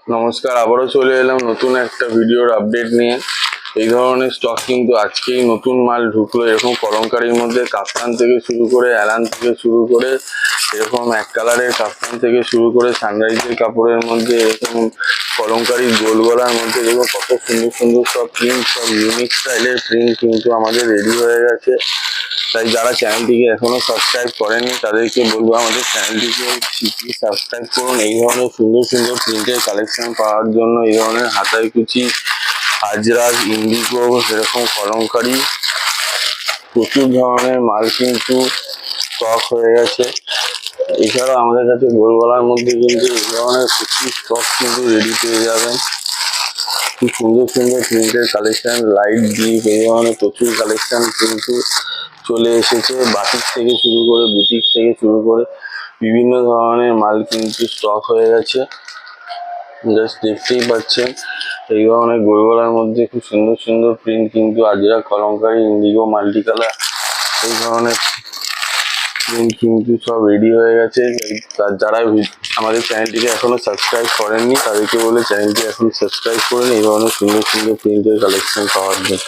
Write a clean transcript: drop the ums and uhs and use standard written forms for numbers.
নমস্কার, আবারও চলে এলাম নতুন একটা ভিডিওর আপডেট নিয়ে। এই ধরনের স্টক কিন্তু আজকেই নতুন মাল ঢুকলো। এরকম কলমকারির মধ্যে কাফতান থেকে শুরু করে অ্যালান থেকে শুরু করে এরকম এক কালারের কাফতান থেকে শুরু করে সানরাইজের কাপড়ের মধ্যে এরকম কলমকারির গোল গলার মধ্যে দেখো কত সুন্দর সুন্দর সব প্রিন্ট, সব ইউনিক স্টাইলের প্রিন্ট কিন্তু আমাদের রেডি হয়ে গেছে। তাই যারা চ্যানেলটিকে এখনো সাবস্ক্রাইব করেননি তাদেরকে বলবো আমাদের চ্যানেলটিকে ঠিকই সাবস্ক্রাইব করুন। এই ধরনের সুন্দর সুন্দর প্রিন্টের কালেকশন পাওয়ার জন্য এই ধরনের হাতায় কুচি, আজরাক, ইন্ডিগো, সেরকম কলমকারি প্রচুর ধরনের মাল কিন্তু স্টক হয়ে গেছে। এছাড়াও আমাদের কাছে গোল গলার মধ্যে কিন্তু এই ধরনের প্রচুর স্টক কিন্তু রেডি পেয়ে যাবেন। খুব সুন্দর সুন্দর প্রিন্টের কালেকশন, লাইট ডিপ, এই ধরনের প্রচুর কালেকশন কিন্তু চলে এসেছে। বাটিক থেকে শুরু করে বুটিক থেকে শুরু করে বিভিন্ন ধরনের মাল কিন্তু স্টক হয়ে গেছে। জাস্ট দেখতেই পাচ্ছেন এই ধরনের গোল গলার মধ্যে খুব সুন্দর সুন্দর প্রিন্ট কিন্তু Ajrak, kalamkari, Indigo, multi colour এই ধরনের প্রিন্ট কিন্তু সব রেডি হয়ে গেছে। যারা আমাদের চ্যানেলটিকে এখনো সাবস্ক্রাইব করেননি তাদেরকে বলে চ্যানেলটি এখন সাবস্ক্রাইব করুন এই ধরনের সুন্দর সুন্দর প্রিন্টের কালেকশন পাওয়ার জন্য।